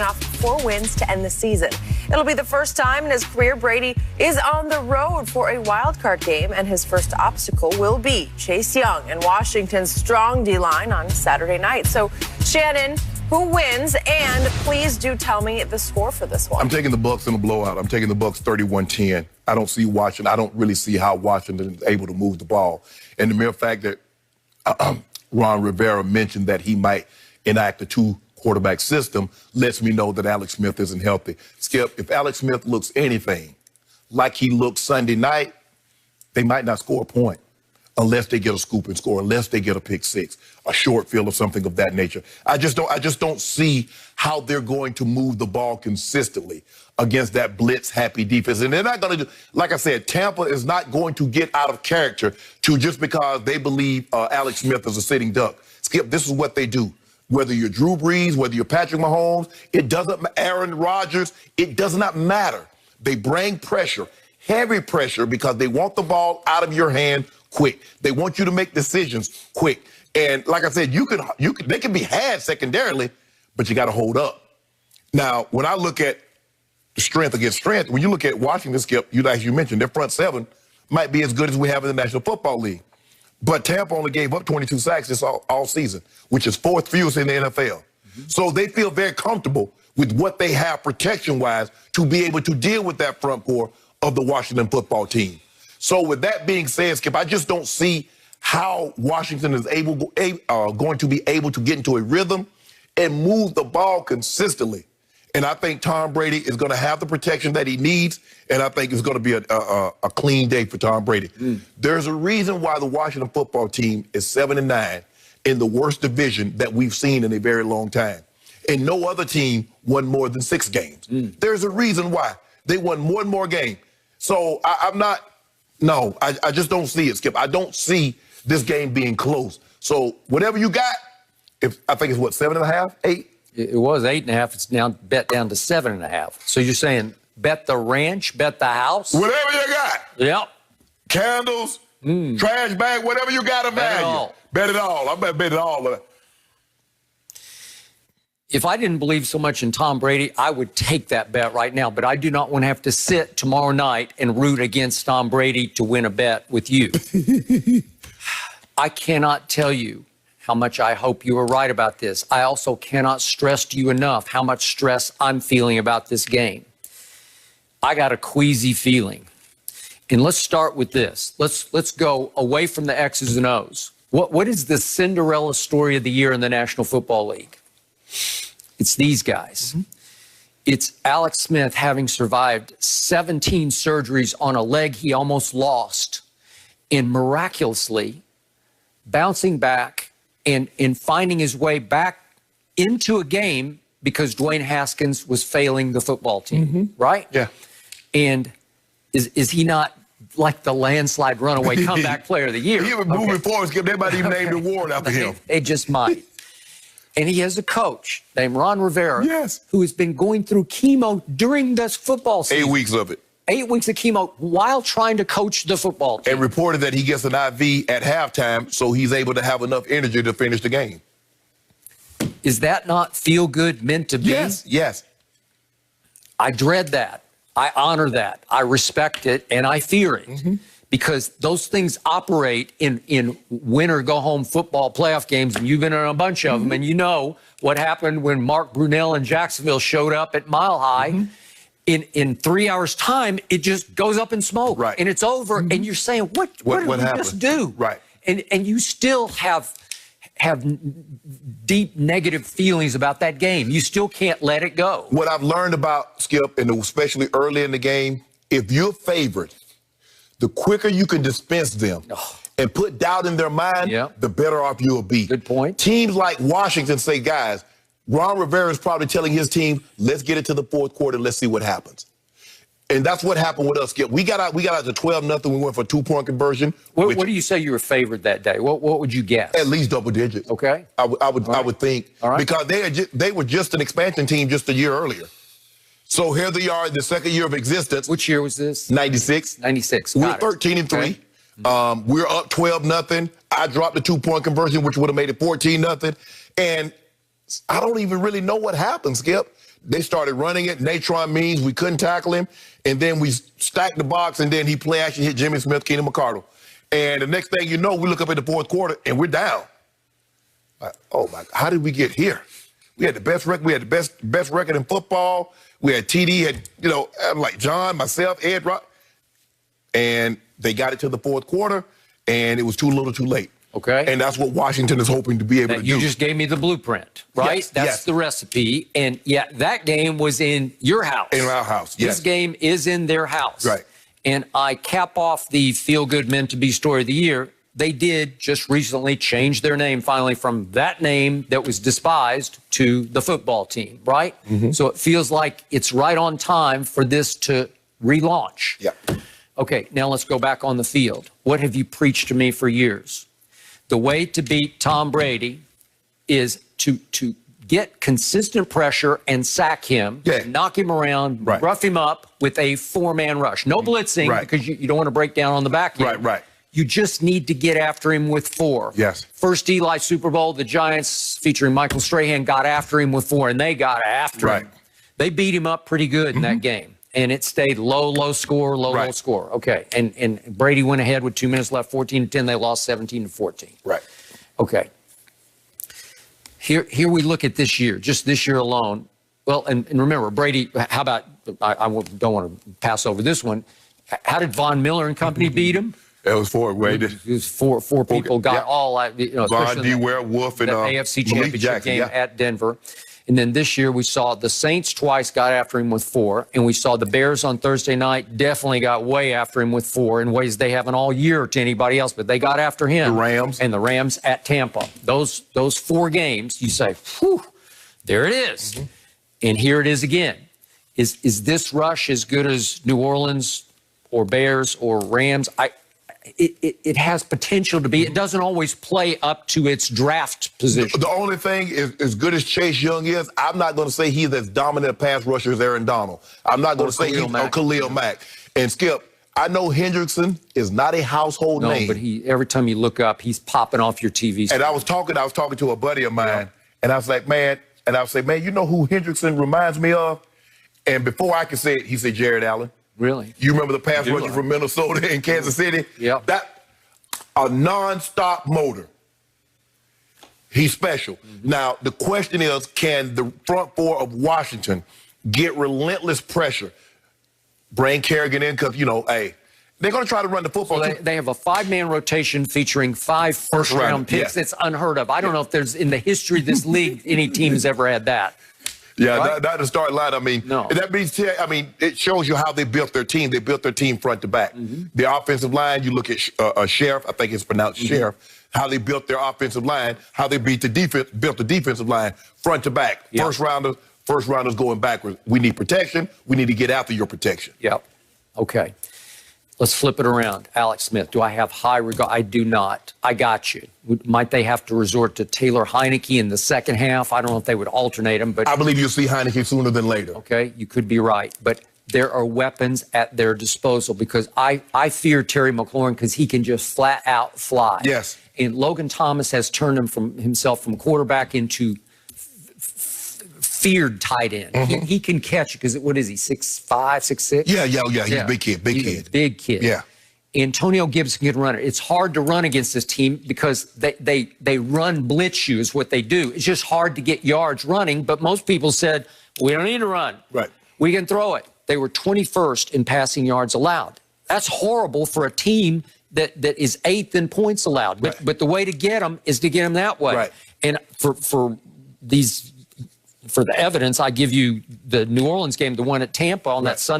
off 4 wins to end the season. It'll be the first time in his career Brady is on the road for a wild card game, and his first obstacle will be Chase Young and Washington's strong D-line on Saturday night. So, Shannon, who wins? And please do tell me the score for this one. I'm taking the Bucs in a blowout. I'm taking the Bucs 31-10. I don't see Washington. I don't really see how Washington is able to move the ball. And the mere fact that Ron Rivera mentioned that he might enact a two-quarterback system lets me know that Alex Smith isn't healthy. Skip, if Alex Smith looks anything like he looked Sunday night, they might not score a point unless they get a scoop and score, unless they get a pick six, a short field or something of that nature. I just don't see how they're going to move the ball consistently against that blitz-happy defense. And they're not going to do, like I said, Tampa is not going to get out of character just because they believe Alex Smith is a sitting duck. Skip, this is what they do. Whether you're Drew Brees, whether you're Patrick Mahomes, it doesn't, Aaron Rodgers, it does not matter. They bring pressure, heavy pressure, because they want the ball out of your hand quick. They want you to make decisions quick. And like I said, they can be had secondarily, but you got to hold up. Now, when I look at strength against strength, when you look at Washington, Skip, as you mentioned, their front seven might be as good as we have in the National Football League. But Tampa only gave up 22 sacks this all season, which is fourth fewest in the NFL. So they feel very comfortable with what they have protection-wise to be able to deal with that front four of the Washington football team. So with that being said, Skip, I just don't see how Washington is going to be able to get into a rhythm and move the ball consistently. And I think Tom Brady is going to have the protection that he needs, and I think it's going to be a clean day for Tom Brady. There's a reason why the Washington football team is 7-9 in the worst division that we've seen in a very long time. And no other team won more than 6 games. There's a reason why. They won one more game. So I just don't see it, Skip. I don't see this game being close. So whatever you got, I think it's what, 7.5, 8? It was 8.5. It's now bet down to 7.5. So you're saying bet the ranch, bet the house? Whatever you got. Yep. Candles, trash bag, whatever you got to value. Bet it all. I'm bet it all. If I didn't believe so much in Tom Brady, I would take that bet right now. But I do not want to have to sit tomorrow night and root against Tom Brady to win a bet with you. I cannot tell you how much I hope you are right about this. I also cannot stress to you enough how much stress I'm feeling about this game. I got a queasy feeling. And let's start with this. Let's go away from the X's and O's. What is the Cinderella story of the year in the National Football League? It's these guys. It's Alex Smith having survived 17 surgeries on a leg he almost lost, and miraculously bouncing back and finding his way back into a game because Dwayne Haskins was failing the football team, right? Yeah. And is he not like the landslide runaway comeback player of the year? He was moving forward, Skip. They might even name the award after him. They just might. And he has a coach named Ron Rivera, who has been going through chemo during this football season. 8 weeks of it. 8 weeks of chemo while trying to coach the football team. And reported that he gets an IV at halftime, so he's able to have enough energy to finish the game. Is that not feel good meant to be? Yes. I dread that. I honor that. I respect it, and I fear it. Because those things operate in win-or-go-home football playoff games, and you've been in a bunch of them, and you know what happened when Mark Brunell and Jacksonville showed up at Mile High. In 3 hours' time, it just goes up in smoke, and it's over, and you're saying, what did we just do? And you still have deep negative feelings about that game. You still can't let it go. What I've learned about, Skip, and especially early in the game, if you're favored, the quicker you can dispense them and put doubt in their mind, the better off you'll be. Good point. Teams like Washington say, guys, Ron Rivera is probably telling his team, let's get it to the fourth quarter, let's see what happens. And that's what happened with us, Skip. We got out to 12-0. We went for a 2-point conversion. What do you say you were favored that day? What would you guess? At least double digits. Okay. I would think. Because they were just an expansion team just a year earlier. So here they are in the second year of existence. Which year was this? 96. 96. We're 13-3. Okay. We're up 12-0. I dropped the 2-point conversion, which would have made it 14-0. And I don't even really know what happened, Skip. They started running it. Natron means we couldn't tackle him. And then we stacked the box, and then he play action hit Jimmy Smith, Keenan McCardle. And the next thing you know, we look up at the fourth quarter, and we're down. Like, oh, my, how did we get here? We had the best record. We had the best record in football. We had TD, had, you know, like John, myself, Ed, Rock. And they got it to the fourth quarter, and it was too little too late. Okay. And that's what Washington is hoping to be able to do. You just gave me the blueprint, right? Yes, That's the recipe. And yeah, that game was in your house. In our house, yes. This game is in their house. Right. And I cap off the feel-good meant-to-be story of the year. They did just recently change their name finally from that name that was despised to the football team, right? Mm-hmm. So it feels like it's right on time for this to relaunch. Yeah. Okay, now let's go back on the field. What have you preached to me for years? The way to beat Tom Brady is to get consistent pressure and sack him, knock him around, rough him up with a four-man rush. No blitzing because you don't want to break down on the back end. Right. You just need to get after him with four. Yes. First Eli Super Bowl, the Giants featuring Michael Strahan got after him with four, and they got after him. They beat him up pretty good in that game. And it stayed low score, low score. Okay. And Brady went ahead with 2 minutes left, 14-10. They lost 17-14. Right. Okay. Here we look at this year, just this year alone. Well, and remember, Brady, how about, I don't want to pass over this one. How did Von Miller and company beat him? It was four. It was four people got all, you know, Von D. Ware, Wolf, and the AFC Championship game at Denver. And then this year we saw the Saints twice got after him with four, and we saw the Bears on Thursday night definitely got way after him with four in ways they haven't all year to anybody else, but they got after him. The Rams. And the Rams at Tampa. Those 4 games, you say, whew, there it is. Mm-hmm. And here it is again. Is this rush as good as New Orleans or Bears or Rams? It has potential to be. It doesn't always play up to its draft position. The only thing is, as good as Chase Young is, I'm not going to say he's as dominant a pass rusher as Aaron Donald. I'm not going to say he's Khalil Mack. And Skip, I know Hendrickson is not a household name. No, but every time you look up, he's popping off your TV screen. And I was talking to a buddy of mine, and I was like, man, you know who Hendrickson reminds me of? And before I could say it, he said Jared Allen. Really? You remember the pass rusher from Minnesota and Kansas City? Yeah. That a nonstop motor. He's special. Mm-hmm. Now, the question is, can the front four of Washington get relentless pressure? Bring Kerrigan in because, you know, hey, they're going to try to run the football. So they have a 5-man rotation featuring 5 first-round picks. It's unheard of. I don't know if there's, in the history of this league, any team has ever had that. Yeah, right? not the start line. I mean, that means, it shows you how they built their team. They built their team front to back. Mm-hmm. The offensive line, you look at Sheriff, I think it's pronounced Sheriff, how they built their offensive line, how they built the defensive line front to back. Yep. First rounders going backwards. We need protection. We need to get after your protection. Yep. Okay. Let's flip it around. Alex Smith, do I have high regard? I do not. I got you. Might they have to resort to Taylor Heineke in the second half? I don't know if they would alternate them, but I believe you'll see Heineke sooner than later. Okay, you could be right. But there are weapons at their disposal because I fear Terry McLaurin because he can just flat out fly. Yes. And Logan Thomas has turned himself from quarterback into feared tight end. Mm-hmm. He can catch it because what is he, 6'5", 6'6"? Yeah. He's a big kid. Big kid. Yeah. Antonio Gibson can run it. It's hard to run against this team because they run blitz you is what they do. It's just hard to get yards running. But most people said we don't need to run. Right. We can throw it. They were 21st in passing yards allowed. That's horrible for a team that is 8th in points allowed. But the way to get them is to get them that way. Right. And for the evidence, I give you the New Orleans game, the one at Tampa on that Sunday.